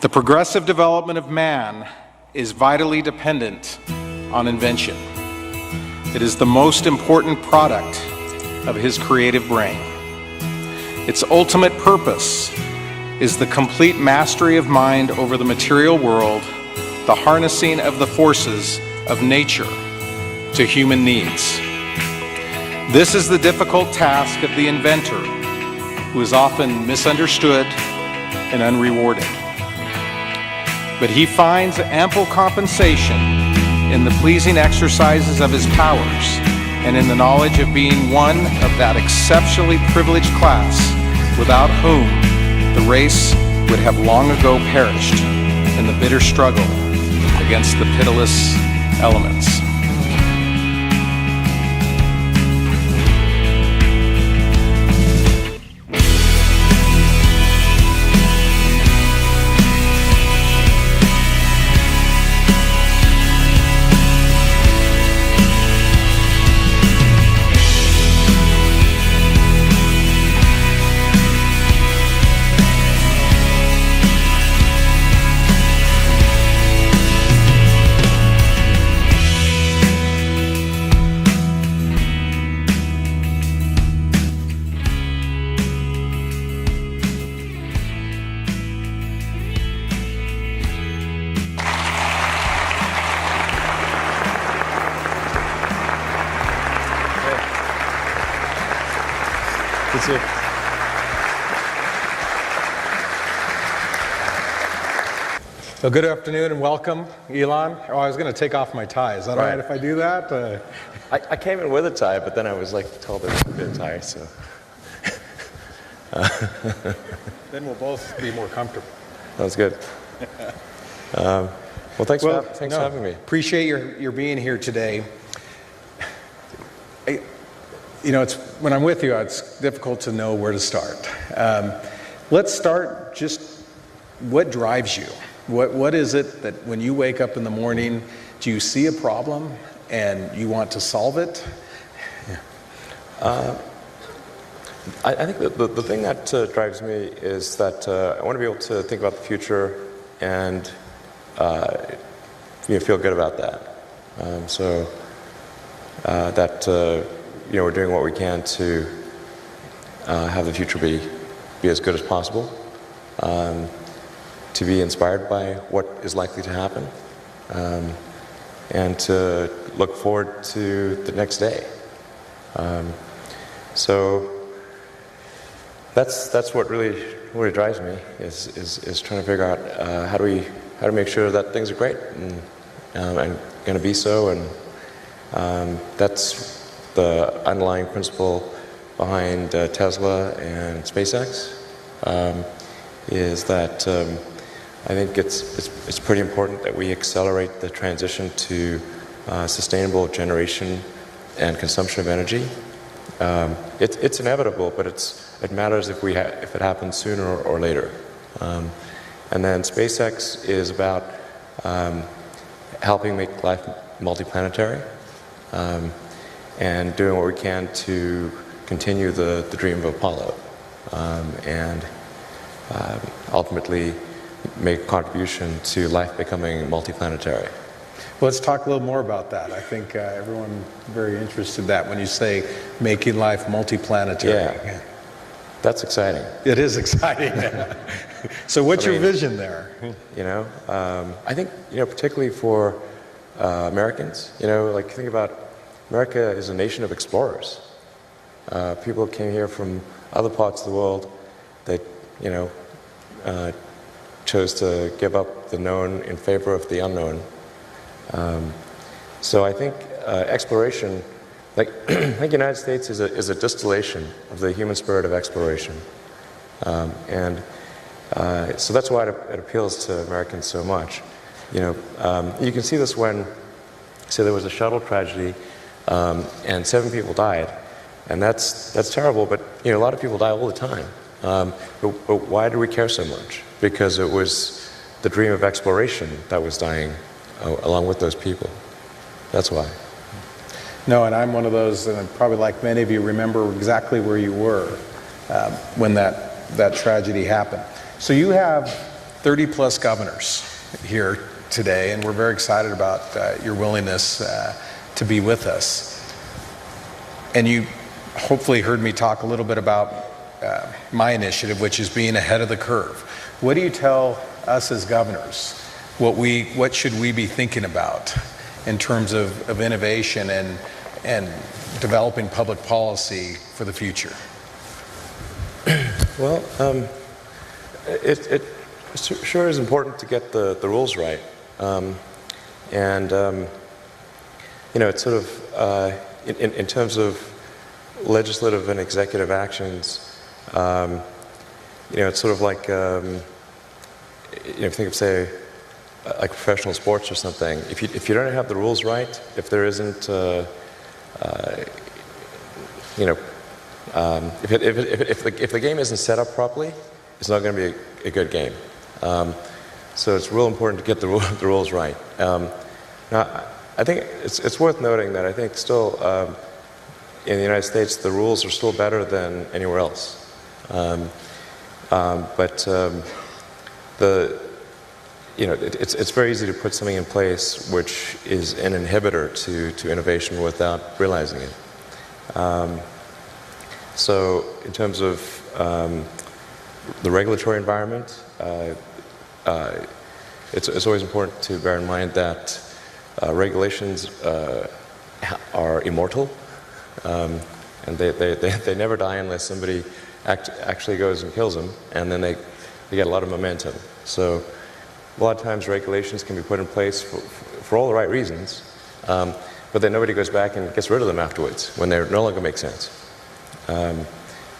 The progressive development of man is vitally dependent on invention. It is the most important product of his creative brain. Its ultimate purpose is the complete mastery of mind over the material world, the harnessing of the forces of nature to human needs. This is the difficult task of the inventor, who is often misunderstood and unrewarded. But he finds ample compensation in the pleasing exercises of his powers and in the knowledge of being one of that exceptionally privileged class without whom the race would have long ago perished in the bitter struggle against the pitiless elements. Well, good afternoon and welcome, Elon. Oh, I was going to take off my tie. Is that all right if I do that? I came in with a tie, but then I was told there would be a tie, so. Then we'll both be more comfortable. That's good. Well, thanks for having me. Appreciate your being here today. When I'm with you, it's difficult to know where to start. Let's start just what drives you. What is it that when you wake up in the morning, do you see a problem and you want to solve it? I think that the thing that drives me is that I want to be able to think about the future and feel good about that. We're doing what we can to have the future be as good as possible. To be inspired by what is likely to happen, and to look forward to the next day. So that's what really drives me is trying to figure out how to make sure that things are great and going to be so, and that's the underlying principle behind Tesla and SpaceX. Is that I think it's pretty important that we accelerate the transition to sustainable generation and consumption of energy. It's inevitable, but it matters if it happens sooner or later. And then SpaceX is about helping make life multiplanetary and doing what we can to continue the dream of Apollo and ultimately make a contribution to life becoming multiplanetary. Well, let's talk a little more about that. I think everyone's very interested in that when you say making life multiplanetary. Yeah, that's exciting. It is exciting. So what's your vision there? I think, particularly for Americans, think about America is a nation of explorers. People came here from other parts of the world that, chose to give up the known in favor of the unknown. So I think exploration, I think the United States is a distillation of the human spirit of exploration. So that's why it appeals to Americans so much. You can see this when, say, there was a shuttle tragedy and 7 people died. And that's terrible, but a lot of people die all the time. But why do we care so much? Because it was the dream of exploration that was dying along with those people. That's why. No, and I'm one of those, and probably like many of you, remember exactly where you were when that tragedy happened. So you have 30-plus governors here today, and we're very excited about your willingness to be with us. And you hopefully heard me talk a little bit about my initiative, which is being ahead of the curve. What do you tell us as governors? What should we be thinking about in terms of innovation and developing public policy for the future? Well, it sure is important to get the rules right. It's sort of, in terms of legislative and executive actions, it's sort of like, think of, say, like professional sports or something. If you don't have the rules right, if there isn't, if the game isn't set up properly, it's not going to be a good game. So it's real important to get the rules right. Now, I think it's worth noting that I think still in the United States the rules are still better than anywhere else. It's very easy to put something in place which is an inhibitor to innovation without realizing it. So in terms of the regulatory environment, it's always important to bear in mind that regulations are immortal, and they never die unless somebody actually goes and kills them, and then they get a lot of momentum. So a lot of times regulations can be put in place for all the right reasons, but then nobody goes back and gets rid of them afterwards when they no longer make sense. And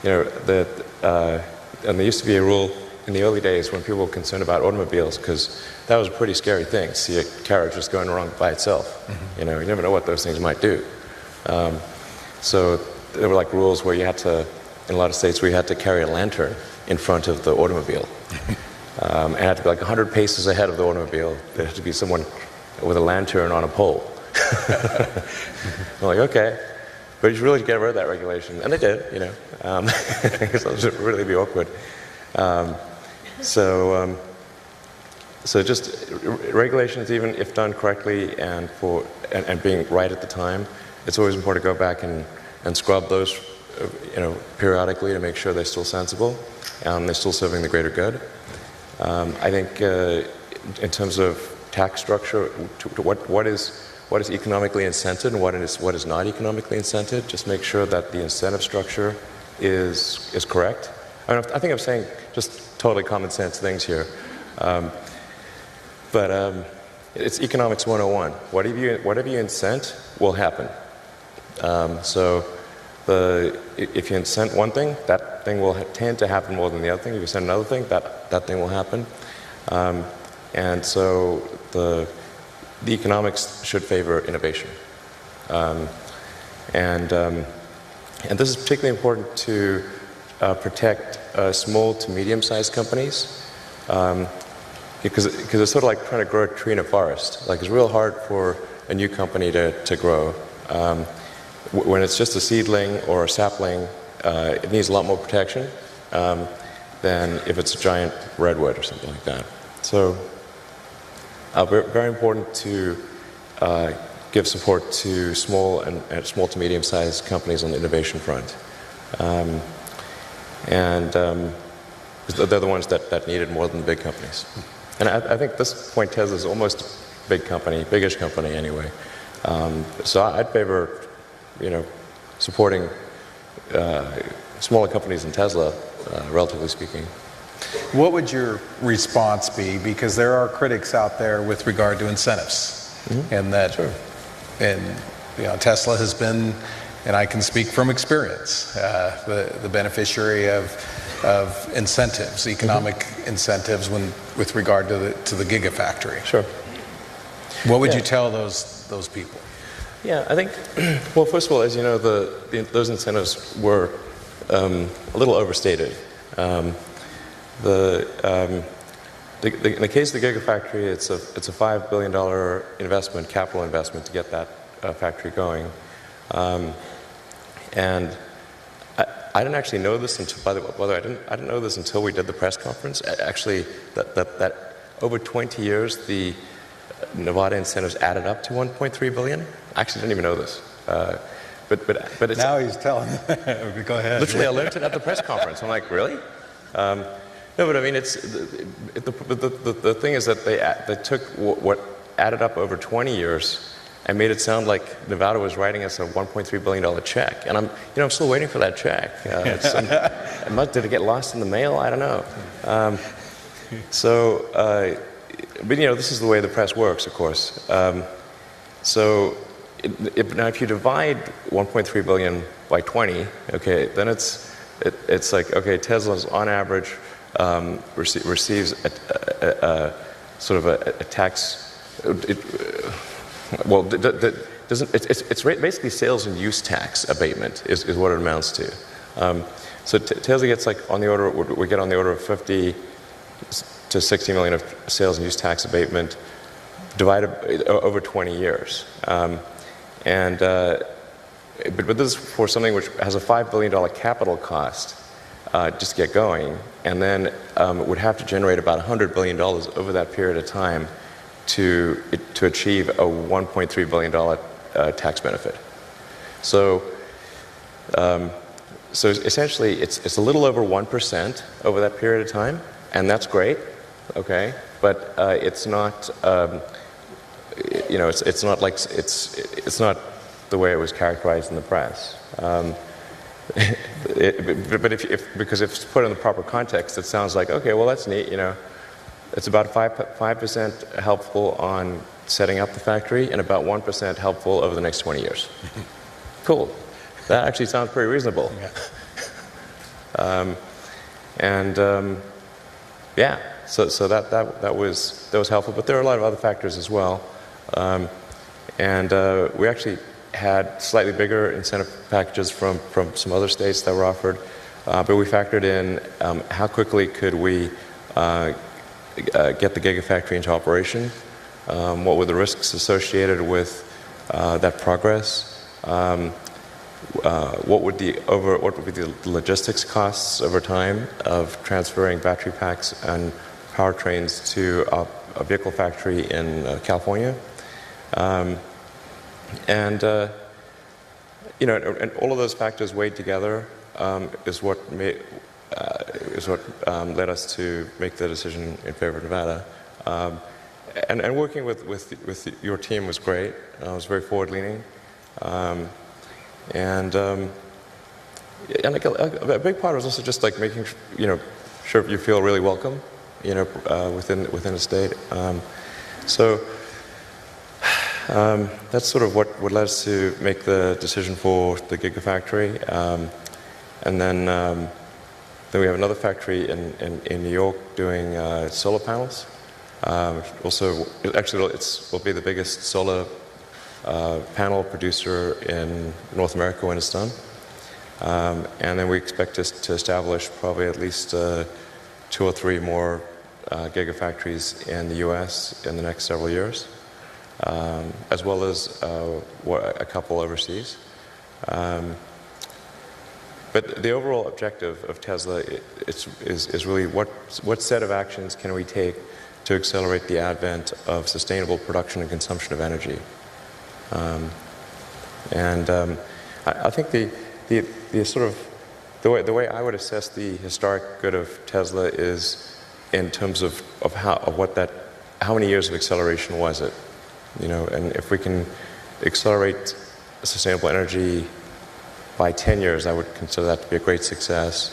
there used to be a rule in the early days when people were concerned about automobiles, because that was a pretty scary thing, see a carriage just going wrong by itself. You never know what those things might do. So there were like rules where you had to, in a lot of states, where you had to carry a lantern in front of the automobile. And it had to be like 100 paces ahead of the automobile. There had to be someone with a lantern on a pole. I'm like, okay. But you should really get rid of that regulation. And they did, because it would really be awkward. So just regulations, even if done correctly and being right at the time, it's always important to go back and scrub those, periodically to make sure they're still sensible and they're still serving the greater good. I think in terms of tax structure, what is economically incented and what is not economically incented, just make sure that the incentive structure is correct. I think I'm saying just totally common sense things here. But it's economics 101. Whatever you incent will happen. So if you incent one thing, that thing will tend to happen more than the other thing. If you incent another thing, that thing will happen. And so the economics should favor innovation. And this is particularly important to protect small to medium-sized companies, because it's sort of like trying to grow a tree in a forest. Like, it's real hard for a new company to grow. When it's just a seedling or a sapling, it needs a lot more protection than if it's a giant redwood or something like that. So very important to give support to small to medium-sized companies on the innovation front. And they're the ones that need it more than the big companies. And I think at this point Tesla is almost a big company, biggish company anyway. So I'd favor, supporting smaller companies than Tesla, relatively speaking. What would your response be? Because there are critics out there with regard to incentives, and that, Sure. and Tesla has been, and I can speak from experience, the beneficiary of incentives, economic incentives, with regard to the Gigafactory. Sure. What would you tell those people? Yeah, I think, well, first of all, as you know, those incentives were a little overstated. In the case of the Gigafactory, it's a $5 billion capital investment to get that factory going. And I didn't actually know this until, by the way, I didn't know this until we did the press conference. Actually, that over 20 years, the Nevada incentives added up to 1.3 billion. I actually didn't even know this. But it's, now he's telling. Go ahead. literally, I learned it at the press conference. I'm like, really? No, but I mean, the thing is that they took what added up over 20 years and made it sound like Nevada was writing us a $1.3 billion check. And I'm still waiting for that check. Did it get lost in the mail? I don't know. But this is the way the press works, of course. Now if you divide 1.3 billion by 20, okay, then it's like, okay, Tesla's on average receives a sort of a tax. It's basically sales and use tax abatement is what it amounts to. So Tesla gets like we get on the order of 50 to 60 million of sales and use tax abatement divided over 20 years. But this is for something which has a $5 billion capital cost just to get going, and then would have to generate about $100 billion over that period of time to achieve a $1.3 billion tax benefit. So essentially, it's a little over 1% over that period of time, and that's great, okay. But it's not, it's not like it's not the way it was characterized in the press. Because if it's put in the proper context, it sounds like, okay, well, that's neat, It's about 5% helpful on setting up the factory and about 1% helpful over the next 20 years. Cool. That actually sounds pretty reasonable. Yeah. So that was helpful, but there are a lot of other factors as well. We actually had slightly bigger incentive packages from some other states that were offered, but we factored in how quickly could we get the Gigafactory into operation, what were the risks associated with that progress, what would be the logistics costs over time of transferring battery packs and powertrains to a vehicle factory in California, and all of those factors weighed together is what led us to make the decision in favor of Nevada. And working with your team was great. It was very forward-leaning. And like a big part was also just like making sure you feel really welcome, within the state. That's sort of what led us to make the decision for the Gigafactory. And then we have another factory in New York doing solar panels. Also, actually, it will be the biggest solar panel producer in North America when it's done. And then we expect to establish probably at least 2 or 3 more gigafactories in the U.S. in the next several years, as well as a couple overseas. But the overall objective of Tesla is really what set of actions can we take to accelerate the advent of sustainable production and consumption of energy. I think the sort of the way I would assess the historic good of Tesla is in terms of how many years of acceleration was it, and if we can accelerate sustainable energy by 10 years, I would consider that to be a great success.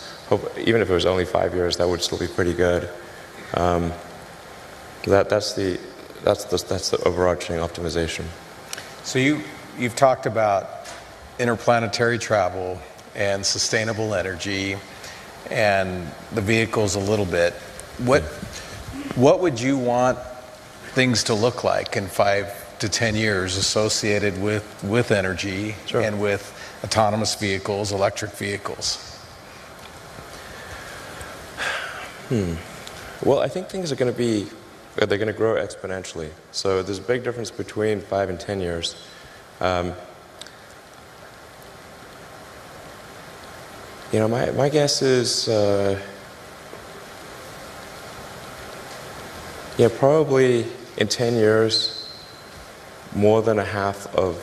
Even if it was only 5 years, that would still be pretty good. That's the overarching optimization. So you've talked about interplanetary travel and sustainable energy and the vehicles a little bit. What would you want things to look like in 5 to 10 years associated with energy? Sure. And with autonomous vehicles, electric vehicles? Well, I think things are going to grow exponentially. So there's a big difference between 5 and 10 years. You know, my guess is, yeah, probably in 10 years, more than a half of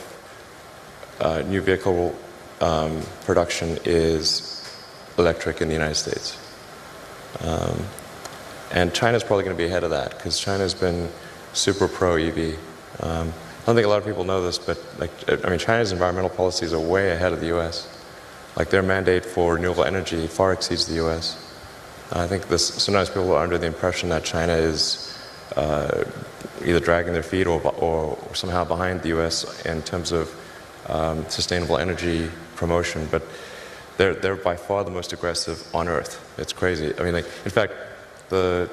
new vehicle production is electric in the United States. And China's probably going to be ahead of that because China's been super pro-EV. I don't think a lot of people know this, but China's environmental policies are way ahead of the U.S. Like their mandate for renewable energy far exceeds the U.S. I think sometimes people are under the impression that China is either dragging their feet or somehow behind the U.S. in terms of sustainable energy promotion, but they're by far the most aggressive on Earth. It's crazy. I mean, in fact, a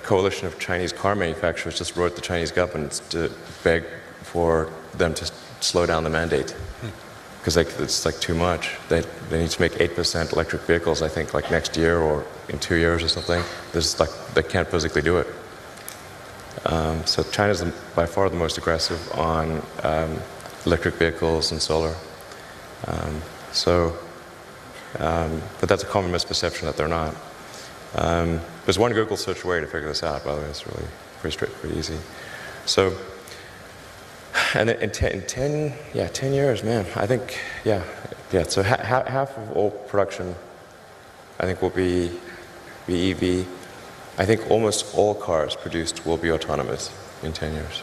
coalition of Chinese car manufacturers just wrote the Chinese government to beg for them to slow down the mandate because it's too much. They need to make 8% electric vehicles, I think, next year or in 2 years or something. They can't physically do it. So China's by far the most aggressive on electric vehicles and solar. But that's a common misperception that they're not. There's one Google search away to figure this out, by the way. It's really pretty easy. So, and in 10 years, man, I think, yeah. So half of all production, I think, will be EV. I think almost all cars produced will be autonomous in 10 years.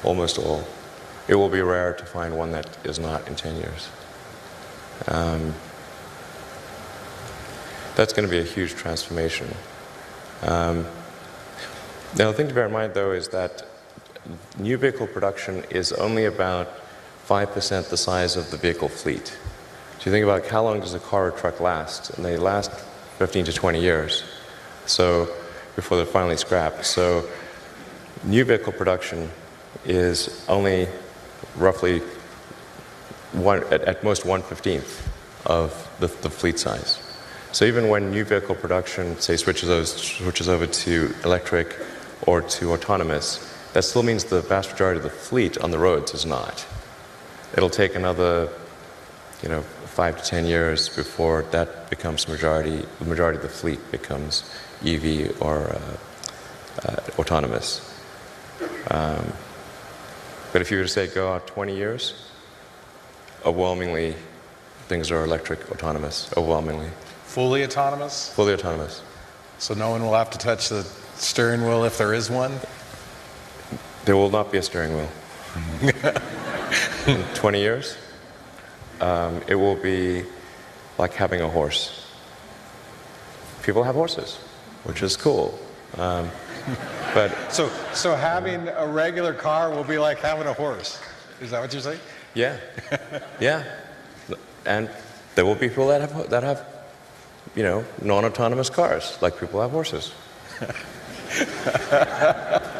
Almost all. It will be rare to find one that is not in 10 years. That's going to be a huge transformation. Now, the thing to bear in mind, though, is that new vehicle production is only about 5% the size of the vehicle fleet. So you think about how long does a car or truck last? And they last 15 to 20 years. So before they're finally scrapped. So new vehicle production is only roughly at most 1/15 of the fleet size. So even when new vehicle production, say, switches over to electric or to autonomous, that still means the vast majority of the fleet on the roads is not. It'll take another, 5 to 10 years before that becomes the majority of the fleet becomes EV or autonomous. But if you were to say go out 20 years, overwhelmingly, things are electric, autonomous, overwhelmingly. Fully autonomous? Fully autonomous. So no one will have to touch the steering wheel if there is one? There will not be a steering wheel. In 20 years, it will be like having a horse. People have horses, which is cool. But so having a regular car will be like having a horse. Is that what you're saying? Yeah, yeah. And there will be people that have non-autonomous cars, like people have horses.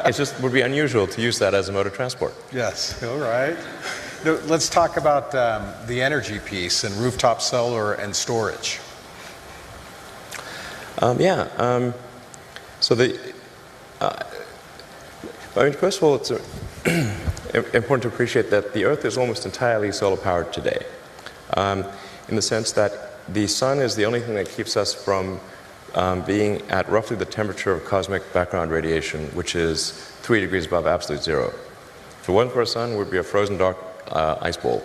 It just would be unusual to use that as a mode of transport. Yes, all right. Now, let's talk about the energy piece and rooftop solar and storage. So first of all, it's important to appreciate that the Earth is almost entirely solar powered today, in the sense that the sun is the only thing that keeps us from being at roughly the temperature of cosmic background radiation, which is 3 degrees above absolute zero. If it wasn't for a sun, we'd be a frozen dark ice ball.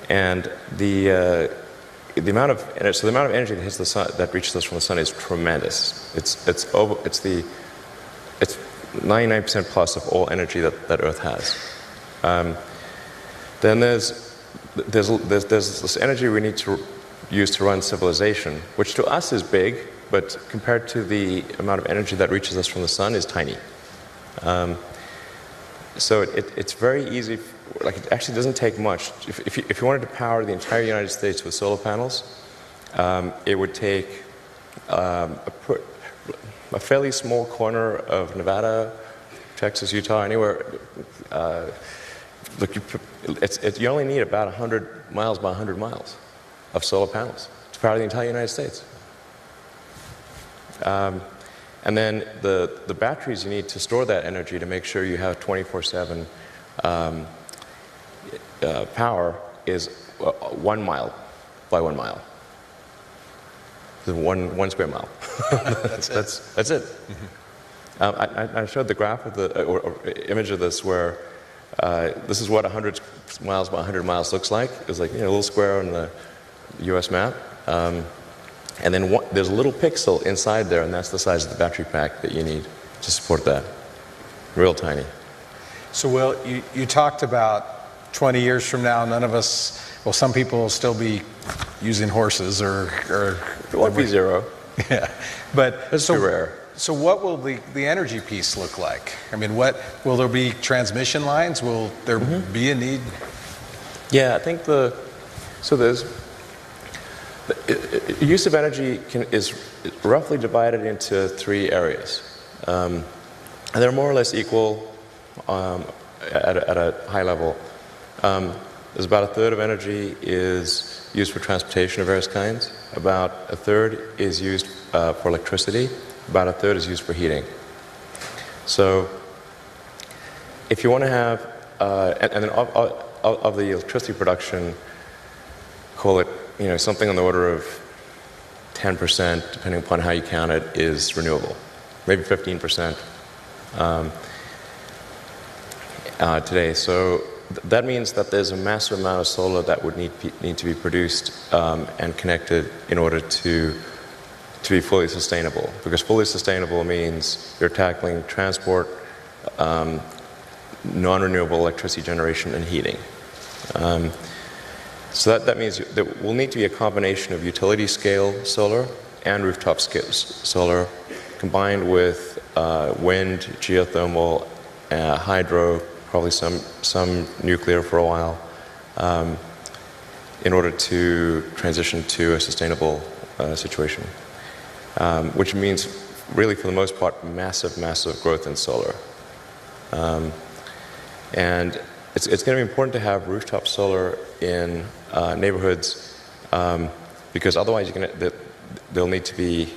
And the amount of energy that hits the sun, that reaches us from the sun, is tremendous. It's 99% plus of all energy that Earth has. Then there's this energy we need to use to run civilization, which to us is big, but compared to the amount of energy that reaches us from the sun is tiny. So it's very easy. It actually doesn't take much. If you wanted to power the entire United States with solar panels, it would take a fairly small corner of Nevada, Texas, Utah, anywhere. You only need about 100 miles by 100 miles of solar panels to power the entire United States. And then the batteries you need to store that energy to make sure you have 24/7 power is 1 mile by 1 mile. One square mile. That's it. I showed the graph of or image of this where this is what 100 miles by 100 miles looks like. It's like a little square on the U.S. map. And then there's a little pixel inside there, and that's the size of the battery pack that you need to support that. Real tiny. So, Will, you talked about 20 years from now, none of us, well, some people will still be using horses or It won't be zero. Yeah, but It's too rare. So what will the energy piece look like? I mean, what will there be transmission lines? Will there be a need? Yeah, I think there's use of energy is roughly divided into 3 areas. And they're more or less equal at a high level. There's about a third of energy is used for transportation of various kinds. About a third is used for electricity. About a third is used for heating. So if you want to have, and then of the electricity production, call it something on the order of 10%, depending upon how you count it, is renewable. Maybe 15% today. So that means that there's a massive amount of solar that would need to be produced and connected in order to be fully sustainable. Because fully sustainable means you're tackling transport, non-renewable electricity generation, and heating. So that means there will need to be a combination of utility scale solar and rooftop scale solar combined with wind, geothermal, hydro, probably some nuclear for a while, in order to transition to a sustainable situation. Which means, really, for the most part, massive growth in solar. And it's going to be important to have rooftop solar in neighborhoods because otherwise there'll need to be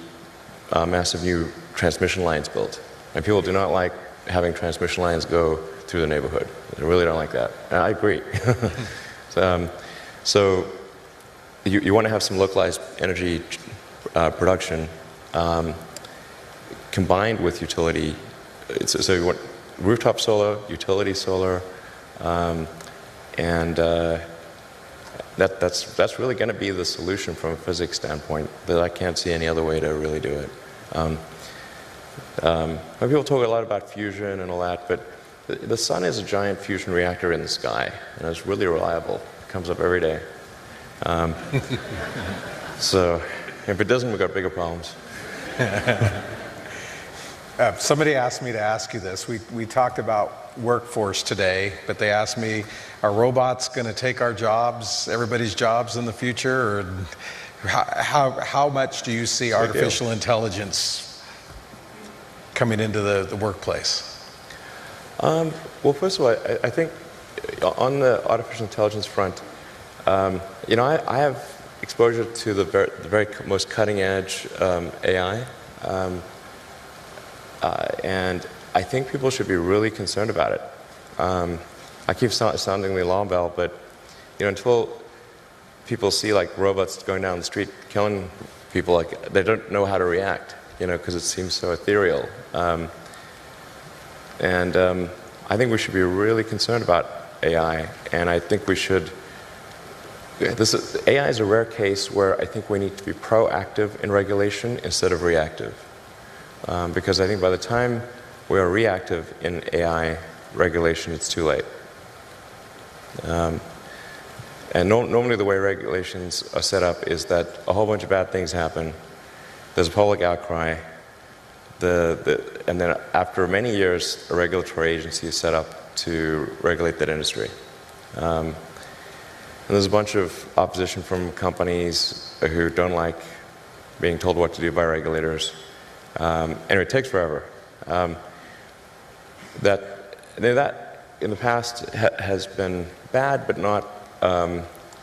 massive new transmission lines built. And people do not like having transmission lines go through the neighborhood. They really don't like that. And I agree. So you want to have some localized energy production combined with utility. So you want rooftop solar, utility solar, and that's really going to be the solution from a physics standpoint. That I can't see any other way to really do it. People talk a lot about fusion and all that, but the sun is a giant fusion reactor in the sky, and it's really reliable. It comes up every day. So if it doesn't, we've got bigger problems. Somebody asked me to ask you this. We talked about workforce today, but they asked me, are robots going to take our jobs, everybody's jobs in the future? Or how much do you see artificial intelligence coming into the workplace? Well, first of all, I think on the artificial intelligence front, I have exposure to the very most cutting edge AI. And I think people should be really concerned about it. I keep sounding the alarm bell, but until people see like robots going down the street killing people, like they don't know how to react, because it seems so ethereal. And I think we should be really concerned about AI, and I think we should. AI is a rare case where I think we need to be proactive in regulation instead of reactive. Because I think by the time we are reactive in AI regulation, it's too late. And normally the way regulations are set up is that a whole bunch of bad things happen, there's a public outcry, and then after many years, a regulatory agency is set up to regulate that industry. And there's a bunch of opposition from companies who don't like being told what to do by regulators. And it takes forever. That in the past has been bad, but not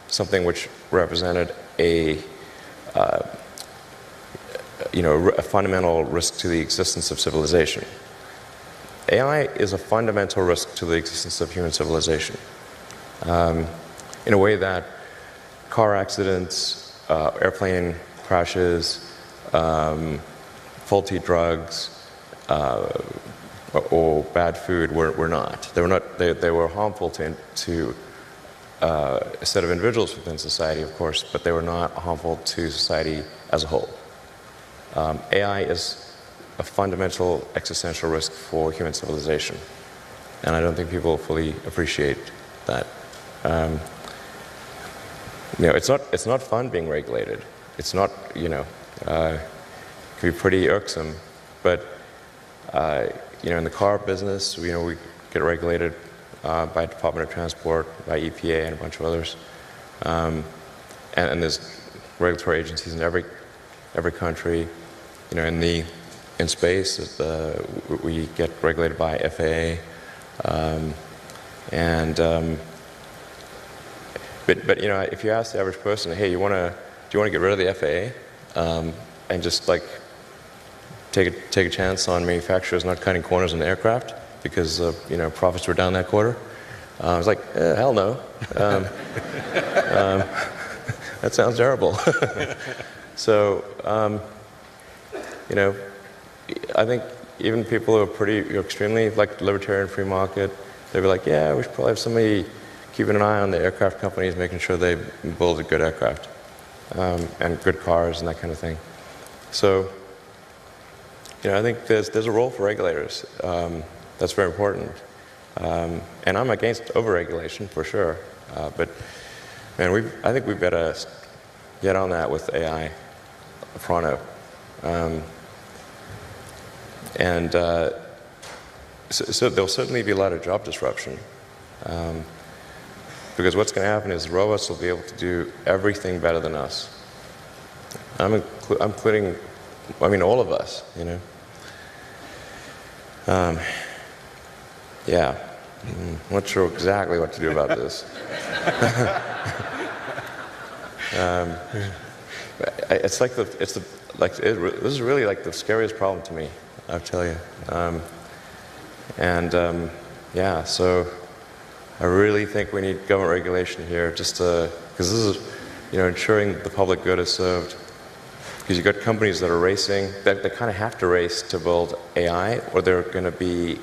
something which represented a fundamental risk to the existence of civilization. AI is a fundamental risk to the existence of human civilization. In a way that car accidents, airplane crashes, faulty drugs, or bad food were not. They were not. They were harmful to a set of individuals within society, of course, but they were not harmful to society as a whole. AI is a fundamental existential risk for human civilization, and I don't think people fully appreciate that. It's not fun being regulated. It's not, it can be pretty irksome, but in the car business, we get regulated by Department of Transport, by EPA, and a bunch of others, and there's regulatory agencies in every country. In space, we get regulated by FAA, but if you ask the average person, hey, do you want to get rid of the FAA and just like take a chance on manufacturers not cutting corners in the aircraft because profits were down that quarter? I was like, hell no. That sounds terrible. So I think even people who are pretty extremely like libertarian free market, they'd be like, yeah, we should probably have somebody keeping an eye on the aircraft companies, making sure they build a good aircraft and good cars and that kind of thing. So, I think there's a role for regulators. That's very important. And I'm against overregulation for sure. But man, I think we better get on that with AI pronto. So there'll certainly be a lot of job disruption. Because what's going to happen is robots will be able to do everything better than us. I'm including, all of us, Yeah, I'm not sure exactly what to do about this. This is really like the scariest problem to me, I'll tell you. So I really think we need government regulation here, just because this is, ensuring the public good is served. Because you've got companies that are racing, that kind of have to race to build AI, or they're going to be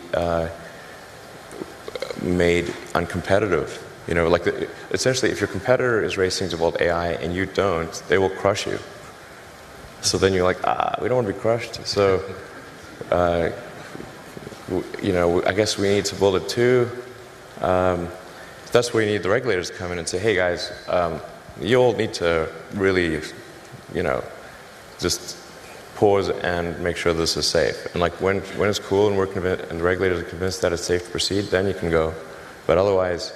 made uncompetitive. Essentially, if your competitor is racing to build AI and you don't, they will crush you. So then you're like, we don't want to be crushed. So, I guess we need to build it too. That's where you need the regulators to come in and say, hey guys, you all need to really, just pause and make sure this is safe. And like when it's cool and and the regulators are convinced that it's safe to proceed, then you can go. But otherwise,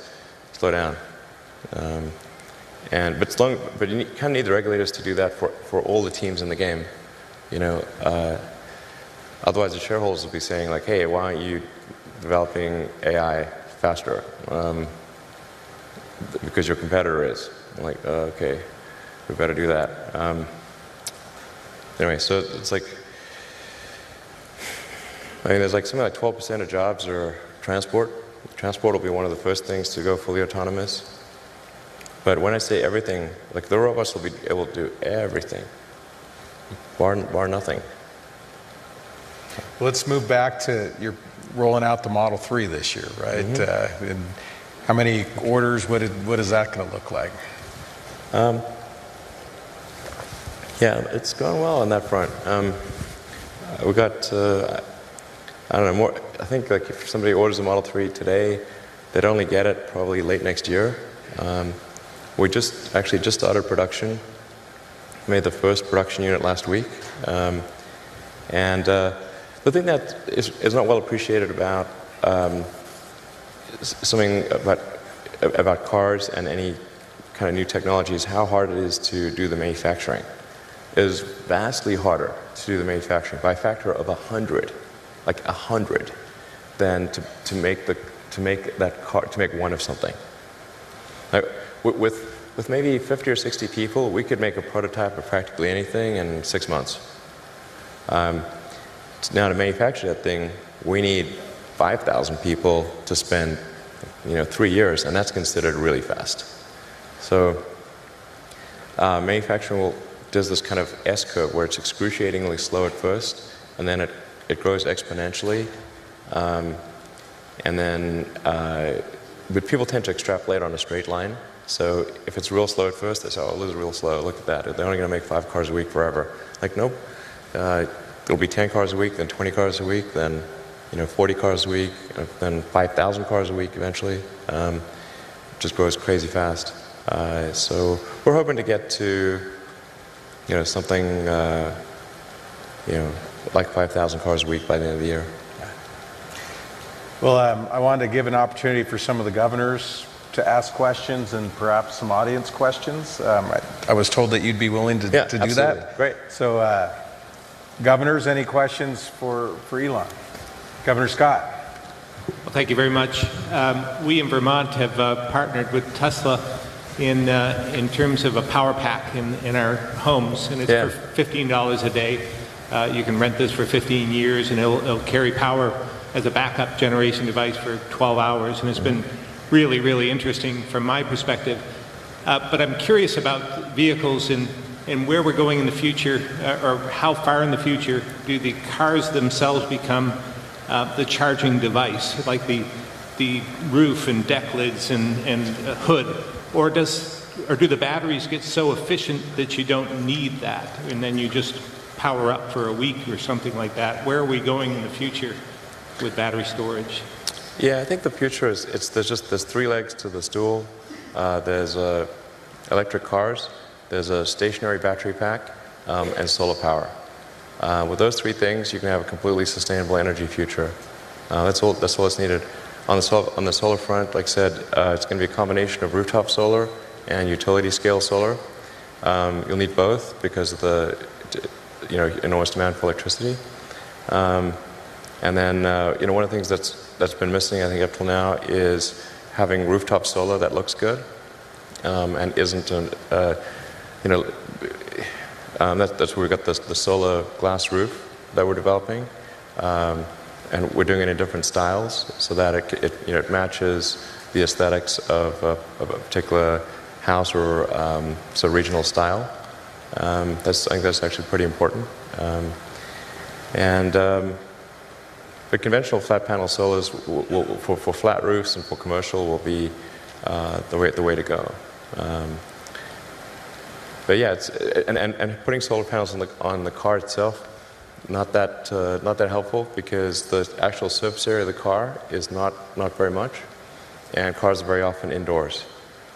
slow down. But you kind of need the regulators to do that for all the teams in the game. Otherwise the shareholders will be saying like, hey, why aren't you developing AI faster? Because your competitor is. I'm like, okay, we better do that. Anyway, so it's like, there's like something like 12% of jobs are transport. Transport will be one of the first things to go fully autonomous. But when I say everything, like the robots will be able to do everything, bar nothing. Let's move back to you're rolling out the Model 3 this year, right? Mm-hmm. And how many orders? What is that going to look like? Yeah, it's going well on that front. We got, I don't know, more. I think like if somebody orders a Model 3 today, they'd only get it probably late next year. We just started production. Made the first production unit last week. The thing that is not well appreciated about something about cars and any kind of new technology is how hard it is to do the manufacturing. It is vastly harder to do the manufacturing by a factor of 100, like 100, than to make one of something. Like, with maybe 50 or 60 people, we could make a prototype of practically anything in 6 months. Now to manufacture that thing, we need 5,000 people to spend 3 years, and that's considered really fast. So Manufacturing does this kind of S-curve where it's excruciatingly slow at first, and then it grows exponentially. And then, but people tend to extrapolate on a straight line. So if it's real slow at first, they say, oh, this is real slow, look at that. They're only going to make 5 cars a week forever. Like, nope. It'll be 10 cars a week, then 20 cars a week, then 40 cars a week, then 5,000 cars a week eventually. It just grows crazy fast. So we're hoping to get to, something, like 5,000 cars a week by the end of the year. Well, I wanted to give an opportunity for some of the governors to ask questions and perhaps some audience questions. I was told that you'd be willing to do absolutely. that. Great. So, governors, any questions for Elon? Governor Scott. Well, thank you very much. We in Vermont have partnered with Tesla in terms of a power pack in our homes, and it's for $15 a day. You can rent this for 15 years, and it'll carry power as a backup generation device for 12 hours, and it's been really, really interesting from my perspective. But I'm curious about vehicles and where we're going in the future, or how far in the future do the cars themselves become the charging device, like the roof and deck lids and hood, or do the batteries get so efficient that you don't need that, and then you just power up for a week or something like that? Where are we going in the future with battery storage? Yeah, I think the future is there's 3 legs to the stool. There's electric cars, there's a stationary battery pack, and solar power. With those 3 things, you can have a completely sustainable energy future. That's all that's needed. On the solar front, like I said, it's going to be a combination of rooftop solar and utility scale solar. You'll need both because of the enormous demand for electricity. And then one of the things that's been missing, I think, up till now is having rooftop solar that looks good and isn't that's where we got the solar glass roof that we're developing, and we're doing it in different styles so that it matches the aesthetics of a particular house or so regional style. I think that's actually pretty important. The conventional flat panel solars for flat roofs and for commercial will be the way to go. But yeah, and putting solar panels on the car itself, not that helpful, because the actual surface area of the car is not very much, and cars are very often indoors,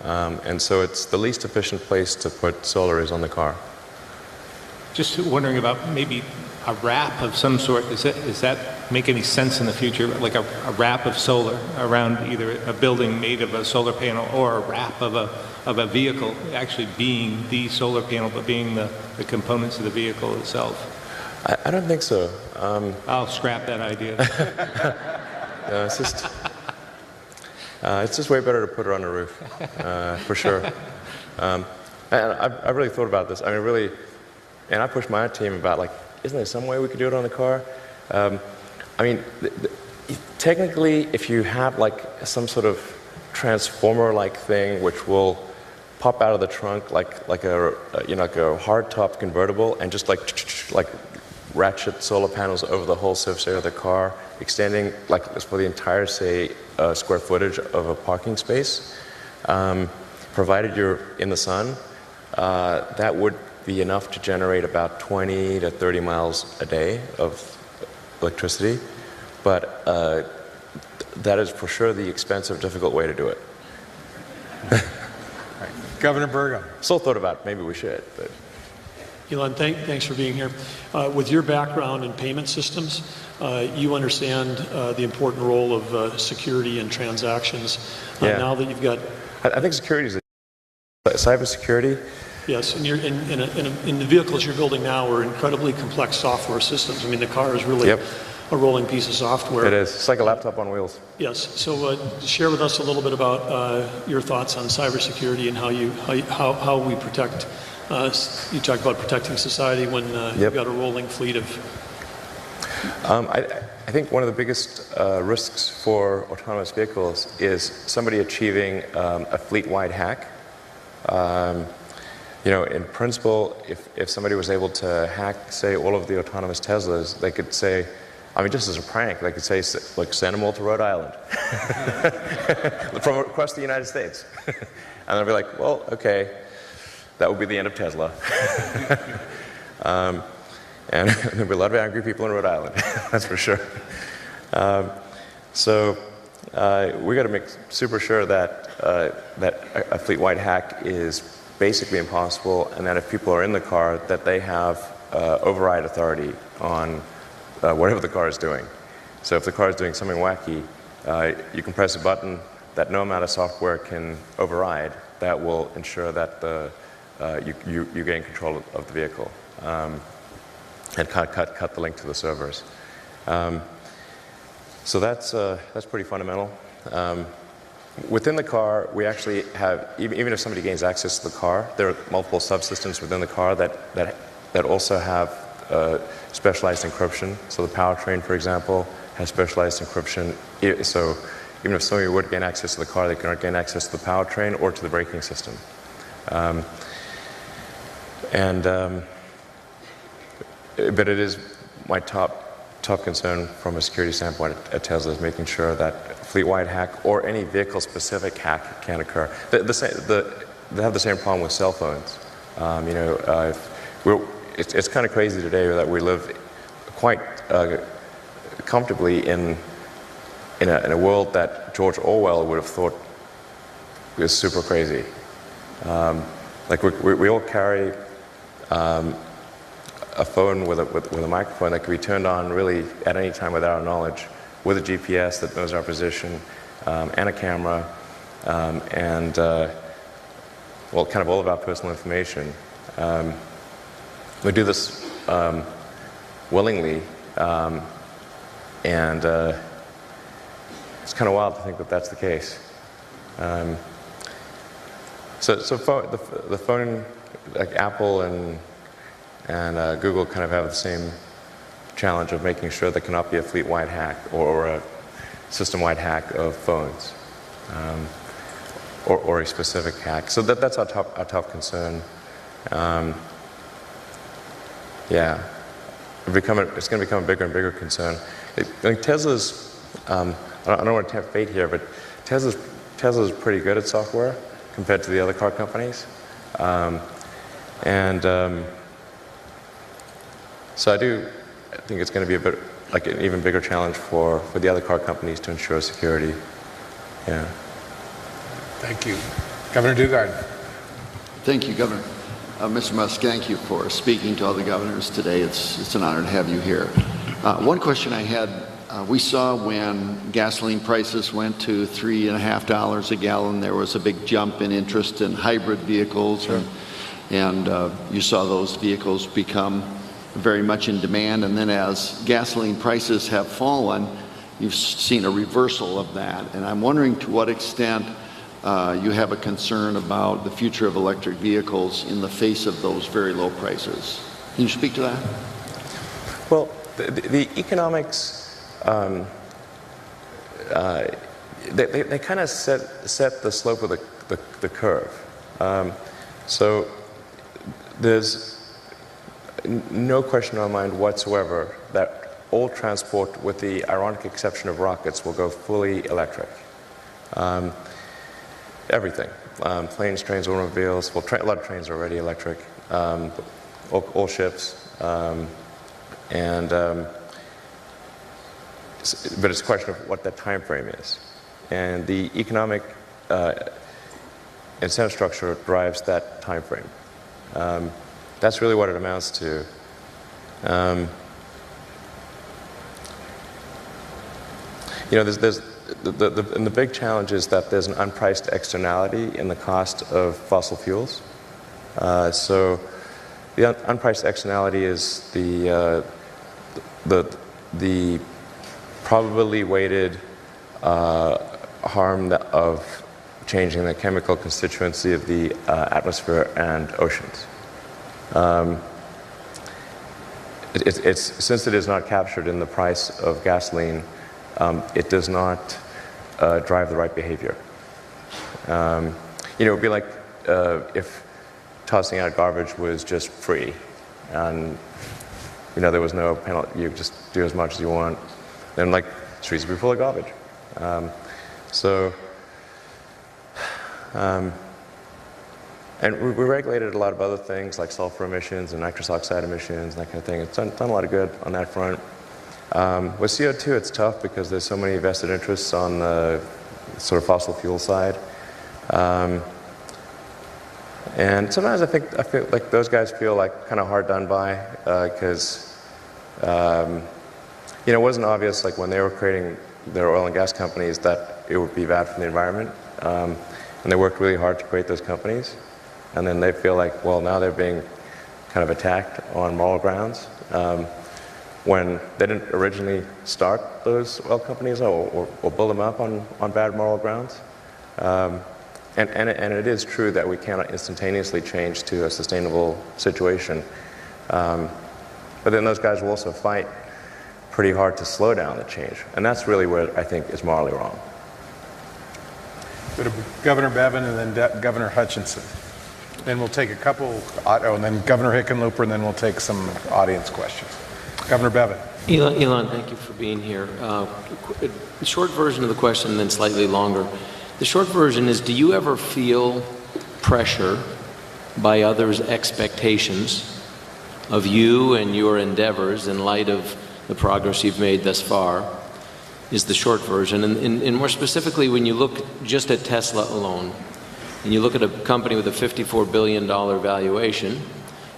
and so it's the least efficient place to put solar is on the car. Just wondering about maybe a wrap of some sort. Does that make any sense in the future? Like a wrap of solar around either a building made of a solar panel or a wrap of a vehicle actually being the solar panel, but being the components of the vehicle itself? I don't think so. I'll scrap that idea. No, it's just way better to put it on the roof, for sure. And I really thought about this. I mean, really, and I pushed my team about, like, isn't there some way we could do it on the car? I mean, technically, if you have like some sort of transformer-like thing which will pop out of the trunk like a hard-top convertible and just like ratchet solar panels over the whole surface area of the car, extending like for the entire, say, square footage of a parking space, provided you're in the sun, that would be enough to generate about 20 to 30 miles a day of electricity, but that is for sure the expensive, difficult way to do it. Right. Governor Burgum. Still thought about maybe we should, but. Elon, thanks for being here. With your background in payment systems, you understand the important role of security in transactions. Now that you've got... I think security is cybersecurity. Yes, and in the vehicles you're building now are incredibly complex software systems. I mean, the car is really a rolling piece of software. It is. It's like a laptop on wheels. Yes. So share with us a little bit about your thoughts on cybersecurity and how we protect. You talk about protecting society when you've got a rolling fleet of... I think one of the biggest risks for autonomous vehicles is somebody achieving a fleet-wide hack. In principle, if somebody was able to hack, say, all of the autonomous Teslas, they could say, just as a prank, they could say, like, send them all to Rhode Island from across the United States. And they'll be like, well, okay, that would be the end of Tesla. And there'll be a lot of angry people in Rhode Island, that's for sure. So we got to make super sure that a fleet-wide hack is basically impossible, and that if people are in the car, that they have override authority on whatever the car is doing. So if the car is doing something wacky, you can press a button that no amount of software can override. That will ensure that you gain control of the vehicle and cut the link to the servers. So that's pretty fundamental. Within the car, we actually have, even if somebody gains access to the car, there are multiple subsystems within the car that also have specialized encryption. So the powertrain, for example, has specialized encryption. So even if somebody would gain access to the car, they cannot gain access to the powertrain or to the braking system. But it is my top concern from a security standpoint at Tesla is making sure that fleet-wide hack or any vehicle-specific hack can occur. They have the same problem with cell phones. It's kind of crazy today that we live quite comfortably in a world that George Orwell would have thought was super crazy. Like we all carry a phone with a microphone that can be turned on really at any time without our knowledge, with a GPS that knows our position, and a camera, and kind of all of our personal information. We do this willingly, and it's kind of wild to think that that's the case. So the phone, like Apple and Google kind of have the same challenge of making sure there cannot be a fleet-wide hack or a system-wide hack of phones, or a specific hack. So that's our top concern. Yeah, it's going to become a bigger and bigger concern. I think Tesla's, I don't want to tempt fate here, but Tesla's pretty good at software compared to the other car companies. So I think it's going to be a bit like an even bigger challenge for the other car companies to ensure security. Yeah. Thank you. Governor Dugard. Thank you, Governor. Mr. Musk, thank you for speaking to all the governors today. It's an honor to have you here. One question I had, we saw when gasoline prices went to $3.50 a gallon, there was a big jump in interest in hybrid vehicles, sure. and you saw those vehicles become very much in demand, and then as gasoline prices have fallen, you've seen a reversal of that. And I'm wondering to what extent you have a concern about the future of electric vehicles in the face of those very low prices. Can you speak to that? Well, the economics, they kind of set the slope of the curve. So there's no question in our mind whatsoever that all transport, with the ironic exception of rockets, will go fully electric. Everything. Planes, trains, automobiles. Well, a lot of trains are already electric. All ships. But it's a question of what that time frame is. And the economic incentive structure drives that time frame. That's really what it amounts to. And the big challenge is that there's an unpriced externality in the cost of fossil fuels. So the unpriced externality is the probably weighted harm of changing the chemical constituency of the atmosphere and oceans. Since it is not captured in the price of gasoline, it does not drive the right behavior. It would be like if tossing out garbage was just free, and there was no penalty. You just do as much as you want. Then streets would be full of garbage. And we regulated a lot of other things like sulfur emissions and nitrous oxide emissions and that kind of thing. It's done a lot of good on that front. With CO2, it's tough because there's so many vested interests on the sort of fossil fuel side. And sometimes I feel like those guys feel like kind of hard done by because it wasn't obvious when they were creating their oil and gas companies that it would be bad for the environment. And they worked really hard to create those companies. And then they feel like, well, now they're being kind of attacked on moral grounds when they didn't originally start those oil companies or build them up on bad moral grounds. And it is true that we cannot instantaneously change to a sustainable situation. But then those guys will also fight pretty hard to slow down the change. And that's really what I think is morally wrong. Go to Governor Bevin and then Governor Hutchinson. Then we'll take a couple, and then Governor Hickenlooper, and then we'll take some audience questions. Governor Bevin. Elon, thank you for being here. The short version of the question, and then slightly longer. The short version is, do you ever feel pressure by others' expectations of you and your endeavors in light of the progress you've made thus far? Is the short version. And more specifically, when you look just at Tesla alone, and you look at a company with a $54 billion valuation,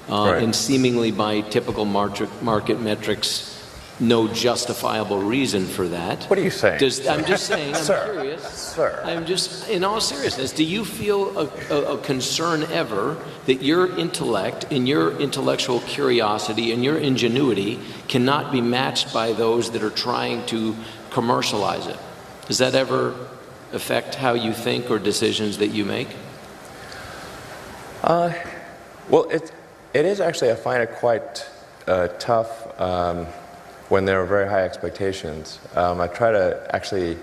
Right. and seemingly by typical market metrics, no justifiable reason for that. What are you saying? I'm just saying, I'm curious. Sir. I'm just, in all seriousness, do you feel a concern ever that your intellect and your intellectual curiosity and your ingenuity cannot be matched by those that are trying to commercialize it? Does that ever affect how you think or decisions that you make? Well, it is actually, I find it quite tough when there are very high expectations. I try to actually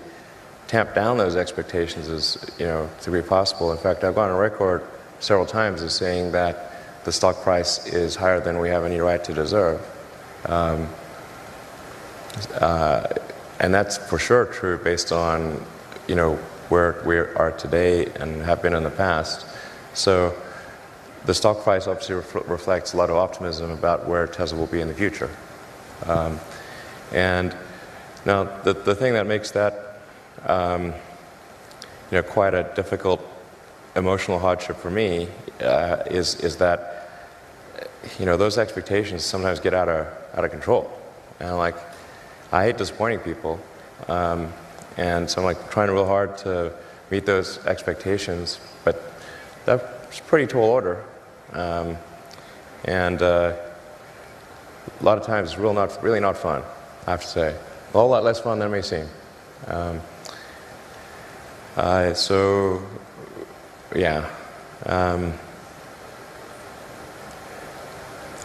tamp down those expectations as to be possible. In fact, I've gone on record several times as saying that the stock price is higher than we have any right to deserve. And that's for sure true based on where we are today and have been in the past. So the stock price obviously reflects a lot of optimism about where Tesla will be in the future. And now the thing that makes that quite a difficult emotional hardship for me is that those expectations sometimes get out of control. And I hate disappointing people, and so I'm trying real hard to meet those expectations, but that's a pretty tall order, and a lot of times it's really not fun, I have to say. A whole lot less fun than it may seem. So, yeah. I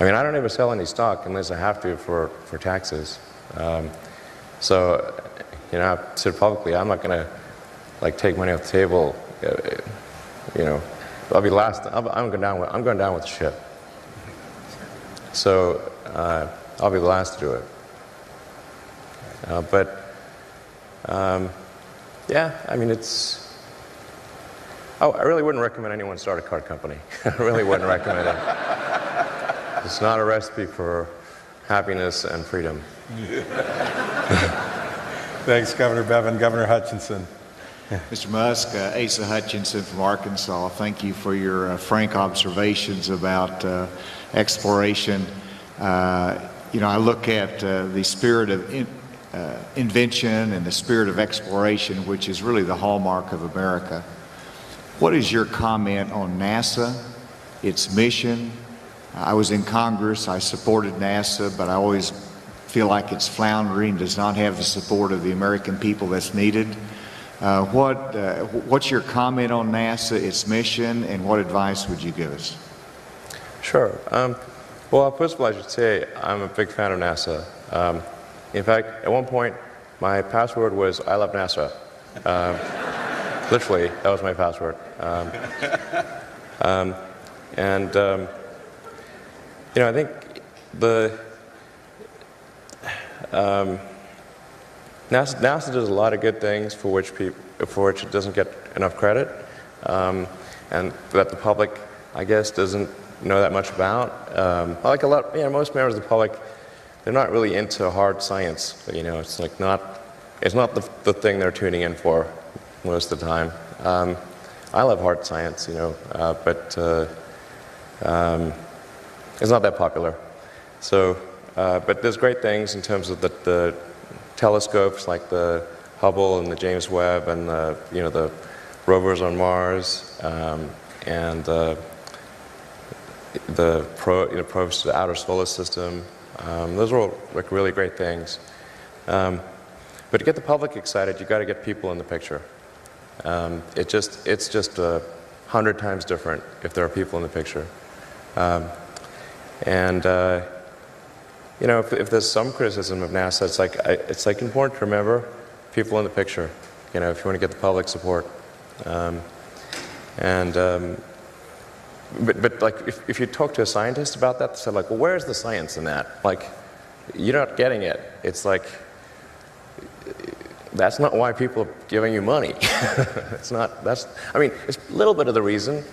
mean, I don't ever sell any stock unless I have to for taxes. So, I've said publicly, I'm not going to take money off the table. I'll be last. I'm going down with the ship. So I'll be the last to do it. Yeah, I mean, it's. Oh, I really wouldn't recommend anyone start a car company. I really wouldn't recommend it. It's not a recipe for happiness and freedom. Thanks, Governor Bevin. Governor Hutchinson. Mr. Musk, Asa Hutchinson from Arkansas, thank you for your frank observations about exploration. I look at the spirit of invention and the spirit of exploration, which is really the hallmark of America. What is your comment on NASA, its mission? I was in Congress, I supported NASA, but I always feel like it's floundering, does not have the support of the American people that's needed. What's your comment on NASA, its mission, and what advice would you give us? Sure. Well, first of all, I should say I'm a big fan of NASA. In fact, at one point, my password was "I love NASA." Literally, that was my password. And I think NASA does a lot of good things for which it doesn't get enough credit, and that the public, I guess, doesn't know that much about. Like most members of the public, they're not really into hard science. It's like it's not the thing they're tuning in for most of the time. I love hard science, but it's not that popular. So, but there's great things in terms of the telescopes like the Hubble and the James Webb and the rovers on Mars, and the probes to the outer solar system. Those are all like really great things. But to get the public excited, you got to get people in the picture. It's just 100 times different if there are people in the picture. If there's some criticism of NASA, it's like important to remember people in the picture. If you want to get the public support. But like if you talk to a scientist about that, they say like, well, where's the science in that? Like, you're not getting it. It's like, that's not why people are giving you money. It's a little bit of the reason,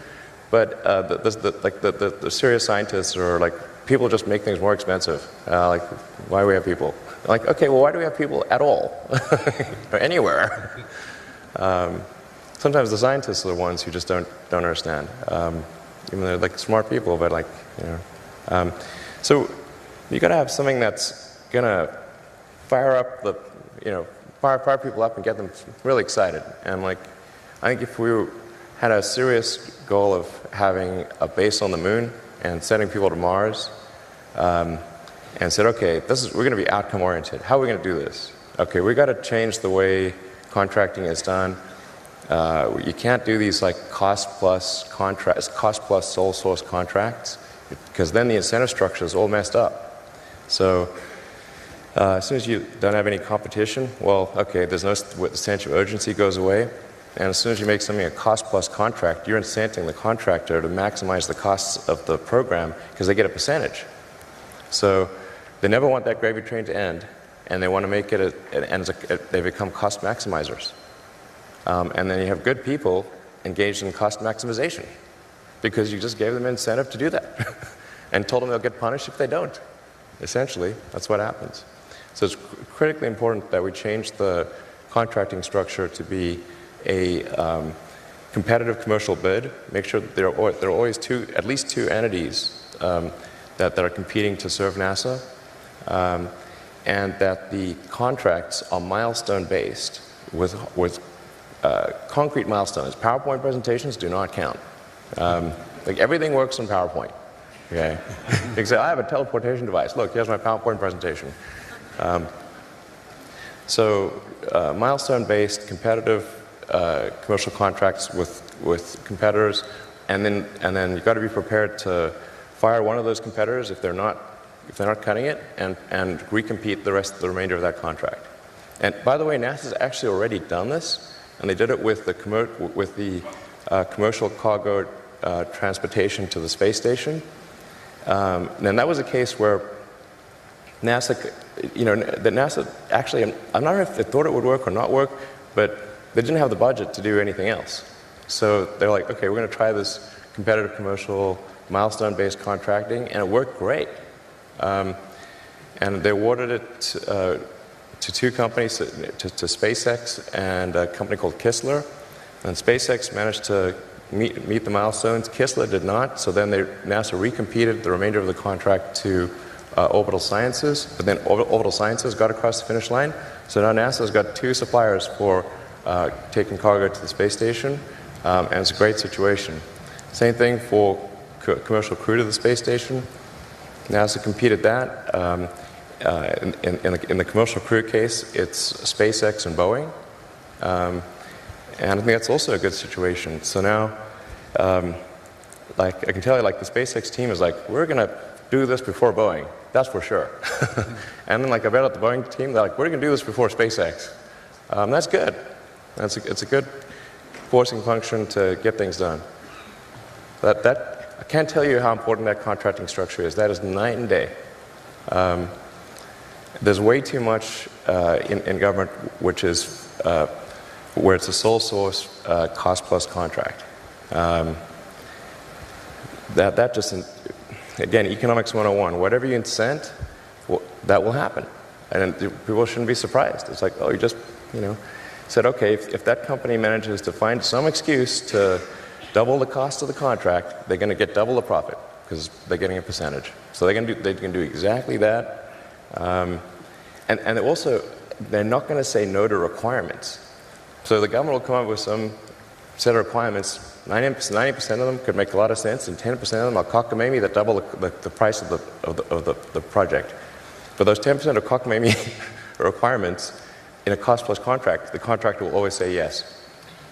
but the serious scientists are like, people just make things more expensive. Like, why do we have people? Like, okay, well, why do we have people at all? Or anywhere? Sometimes the scientists are the ones who just don't understand. Even though they're like smart people, but so you got to have something that's gonna fire up fire people up and get them really excited. And like, I think if we had a serious goal of having a base on the moon and sending people to Mars, and said, okay, we're going to be outcome oriented. How are we going to do this? Okay, we got to change the way contracting is done. You can't do these like cost plus sole source contracts, because then the incentive structure is all messed up. So as soon as you don't have any competition, well, okay, there's no sense of urgency goes away. And as soon as you make something a cost plus contract, you're incenting the contractor to maximize the costs of the program because they get a percentage. So they never want that gravy train to end, and they want to make it they become cost maximizers. And then you have good people engaged in cost maximization because you just gave them an incentive to do that and told them they'll get punished if they don't. Essentially, that's what happens. So it's critically important that we change the contracting structure to be a competitive commercial bid. Make sure that there are always at least two entities that are competing to serve NASA, and that the contracts are milestone based with concrete milestones. PowerPoint presentations do not count. Like, everything works in PowerPoint. Okay, you can say, I have a teleportation device. Look, here's my PowerPoint presentation. So milestone-based, competitive commercial contracts with competitors, and then you've got to be prepared to fire one of those competitors if they're not cutting it, and recompete the remainder of that contract. And by the way, NASA's actually already done this, and they did it with the commercial cargo transportation to the space station. And that was a case where NASA actually, I'm not sure if they thought it would work or not work, but they didn't have the budget to do anything else. So they're like, okay, we're going to try this competitive commercial milestone-based contracting, and it worked great. And they awarded it to two companies, to SpaceX and a company called Kistler. And SpaceX managed to meet the milestones. Kistler did not, so then NASA recompeted the remainder of the contract to Orbital Sciences, but then Orbital Sciences got across the finish line. So now NASA's got two suppliers for taking cargo to the space station, and it's a great situation. Same thing for commercial crew to the space station. NASA competed that. In the commercial crew case, it's SpaceX and Boeing. And I think that's also a good situation. So now, like, I can tell you, like, the SpaceX team is like, we're going to do this before Boeing. That's for sure. And then, like, I read out the Boeing team, they're like, we're going to do this before SpaceX. That's good. It's a good forcing function to get things done. I I can't tell you how important that contracting structure is. That is night and day. There's way too much in government which is where it's a sole source cost plus contract. That just, again, economics 101, whatever you incent, that will happen. And people shouldn't be surprised. It's like, oh, you just, said, okay, if that company manages to find some excuse to double the cost of the contract, they're going to get double the profit because they're getting a percentage. So they can do exactly that. And also, they're not going to say no to requirements. So the government will come up with some set of requirements. 90% of them could make a lot of sense, and 10% of them are cockamamie that double the price of the project. For those 10% of cockamamie requirements in a cost-plus contract, the contractor will always say yes.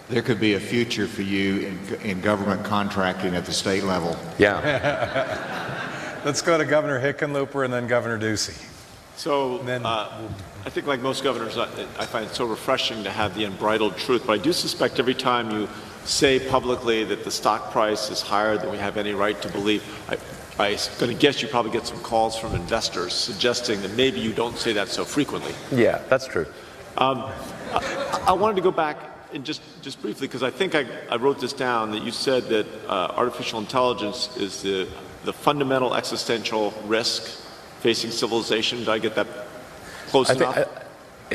There could be a future for you in government contracting at the state level. Yeah. Let's go to Governor Hickenlooper and then Governor Ducey. So I think like most governors, I find it so refreshing to have the unbridled truth, but I do suspect every time you say publicly that the stock price is higher than we have any right to believe, I'm going to guess you probably get some calls from investors suggesting that maybe you don't say that so frequently. Yeah, that's true. I wanted to go back and just briefly, because I think I wrote this down, that you said that artificial intelligence is the fundamental existential risk facing civilization. Did I get that close enough?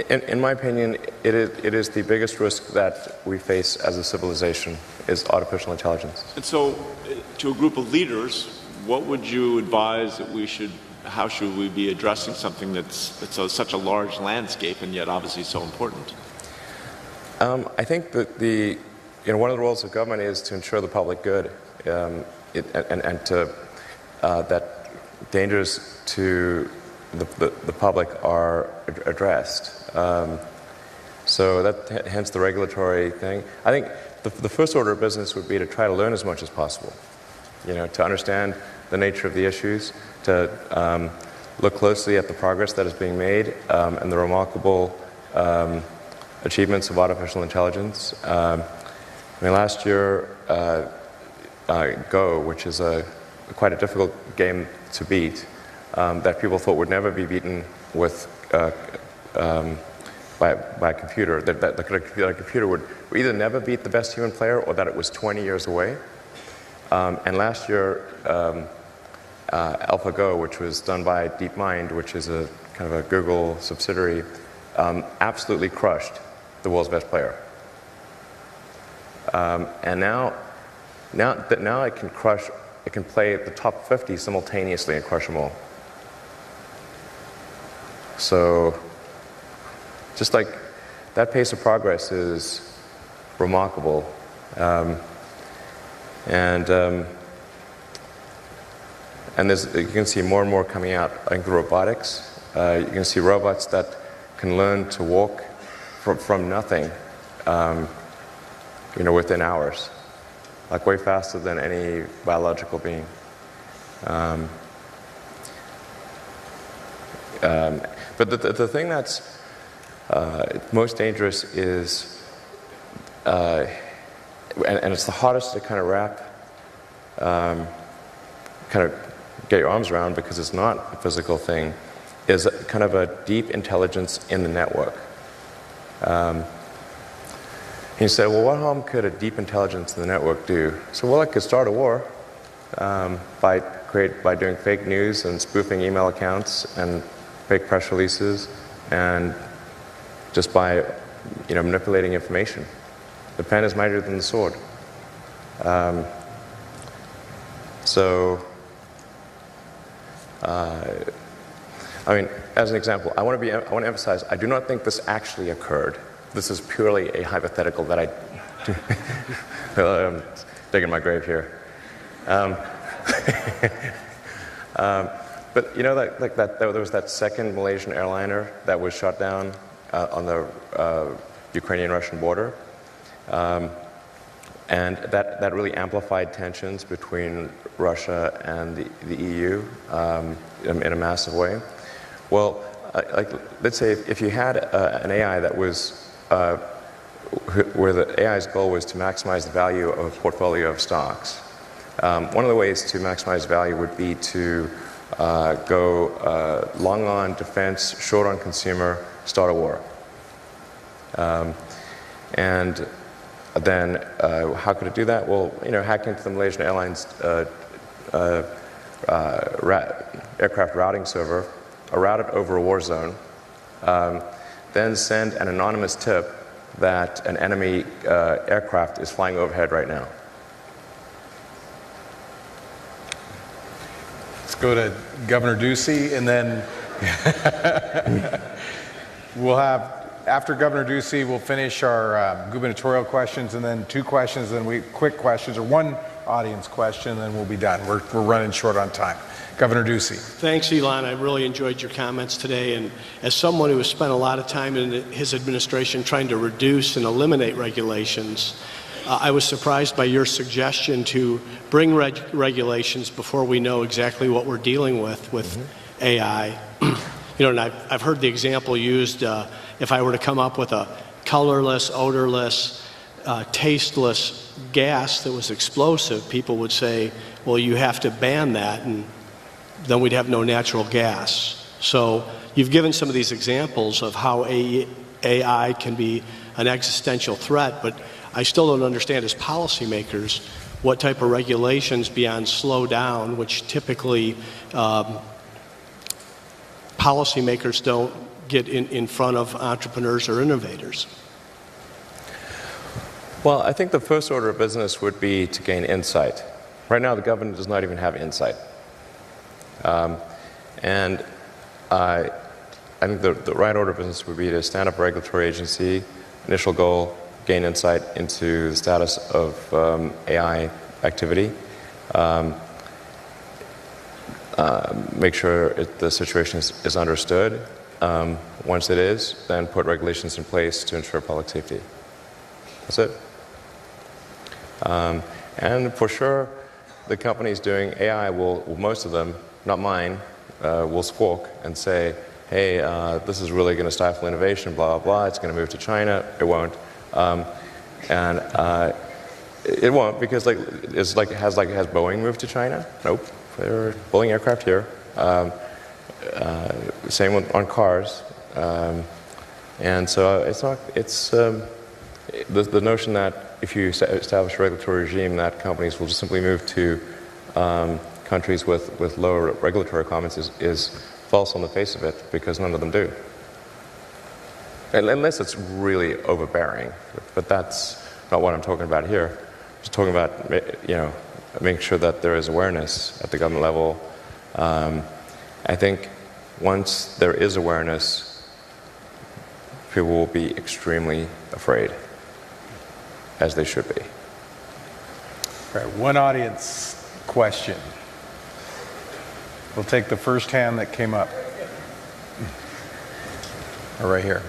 In my opinion, it is the biggest risk that we face as a civilization is artificial intelligence. And so, to a group of leaders, what would you advise that how should we be addressing something that's such a large landscape and yet obviously so important? I think that one of the roles of government is to ensure the public good, and to that dangers to the public are addressed. So that hence the regulatory thing. I think the first order of business would be to try to learn as much as possible. To understand the nature of the issues, to look closely at the progress that is being made and the remarkable achievements of artificial intelligence. Last year, Go, which is quite a difficult game to beat, that people thought would never be beaten with by a computer, that a computer would either never beat the best human player or that it was 20 years away. And last year, AlphaGo, which was done by DeepMind, which is a kind of a Google subsidiary, absolutely crushed the world's best player. And now it can play the top 50 simultaneously and crush them all. So, just like that pace of progress is remarkable. And you can see more and more coming out. I think the robotics, you can see robots that can learn to walk from nothing, within hours, like way faster than any biological being. But the thing that's most dangerous is, and it's the hardest to kind of get your arms around because it's not a physical thing, is kind of a deep intelligence in the network. He said, well, what harm could a deep intelligence in the network do? So, well, it could start a war by doing fake news and spoofing email accounts and fake press releases, and just by manipulating information. The pen is mightier than the sword. As an example, I want to emphasize, I do not think this actually occurred. This is purely a hypothetical that I'm digging my grave here. But there was that second Malaysian airliner that was shot down on the Ukrainian-Russian border, and that really amplified tensions between Russia and the EU in a massive way. Well, let's say if you had an AI that was where the AI's goal was to maximize the value of a portfolio of stocks, One of the ways to maximize value would be to go long on defense, short on consumer, start a war. And then how could it do that? Well, hack into the Malaysian Airlines aircraft routing server, route it over a war zone, then send an anonymous tip that an enemy aircraft is flying overhead right now. Let's go to Governor Ducey, and then we'll have, after Governor Ducey, we'll finish our gubernatorial questions, and then 2 questions, and quick questions, or 1 audience question, and then we'll be done. We're running short on time. Governor Ducey. Thanks, Elon. I really enjoyed your comments today. And as someone who has spent a lot of time in his administration trying to reduce and eliminate regulations, I was surprised by your suggestion to bring regulations before we know exactly what we're dealing with AI. And I've heard the example used, if I were to come up with a colorless, odorless, tasteless gas that was explosive, people would say, well, you have to ban that, and then we'd have no natural gas. So you've given some of these examples of how AI can be an existential threat, but I still don't understand as policymakers what type of regulations beyond slow down, which typically policymakers don't get in front of entrepreneurs or innovators. Well, I think the first order of business would be to gain insight. Right now, the government does not even have insight. And I think the right order of business would be to stand up a regulatory agency, initial goal, gain insight into the status of AI activity, make sure the situation is understood. Once it is, then put regulations in place to ensure public safety. That's it. And for sure, the companies doing AI will, most of them, not mine, will squawk and say, hey, this is really going to stifle innovation, blah, blah, blah, it's going to move to China. It won't. It won't, because has Boeing moved to China? Nope. They're building aircraft here. Same on cars. And so the notion that if you establish a regulatory regime, that companies will just simply move to countries with lower regulatory requirements is false on the face of it, because none of them do. Unless it's really overbearing, but that's not what I'm talking about here. I'm just talking about, making sure that there is awareness at the government level. I think once there is awareness, people will be extremely afraid, as they should be. All right, 1 audience question. We'll take the first hand that came up. Right here.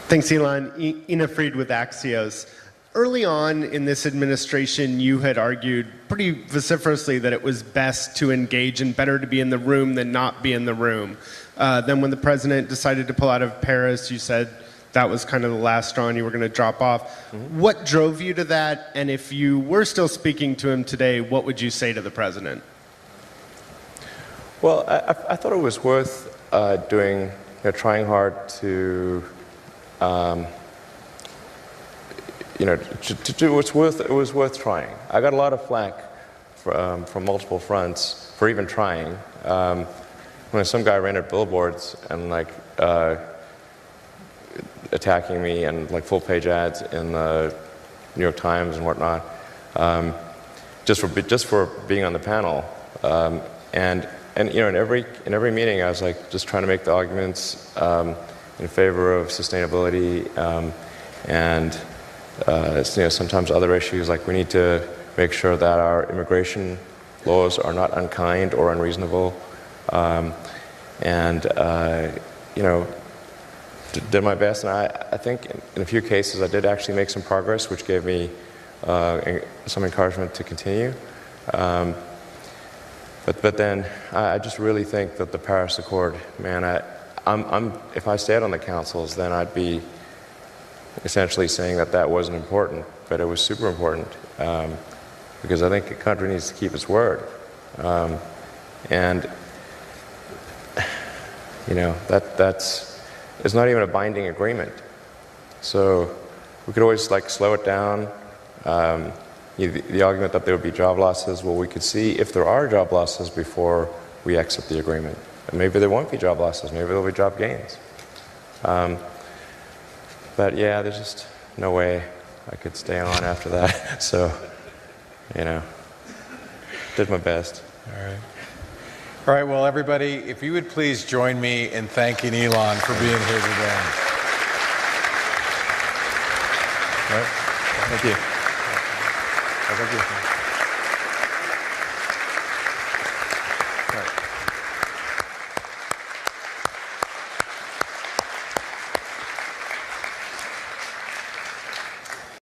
Thanks, Elon. Ina Fried with Axios. Early on in this administration, you had argued pretty vociferously that it was best to engage and better to be in the room than not be in the room. Then when the president decided to pull out of Paris, you said that was kind of the last straw and you were going to drop off. Mm-hmm. What drove you to that? And if you were still speaking to him today, what would you say to the president? Well, I thought it was worth trying hard to to do it was worth trying. I got a lot of flack from multiple fronts for even trying. When some guy rented billboards and attacking me and full-page ads in the New York Times and whatnot, just for being on the panel, and in every meeting I was just trying to make the arguments in favor of sustainability and sometimes other issues, like we need to make sure that our immigration laws are not unkind or unreasonable, did my best. And I think in a few cases I did actually make some progress, which gave me some encouragement to continue. But then I just really think that the Paris Accord, man, if I stayed on the councils, then I'd be essentially saying that that wasn't important, but it was super important, because I think a country needs to keep its word. And, you know, it's not even a binding agreement. So we could always like slow it down. The argument that there would be job losses, well, we could see if there are job losses before we exit the agreement. And maybe there won't be job losses, maybe there'll be job gains. But yeah, there's just no way I could stay on after that. So, you know, did my best. All right. All right, well, everybody, if you would please join me in thanking Elon for being here today. All right. Thank you. Thank you.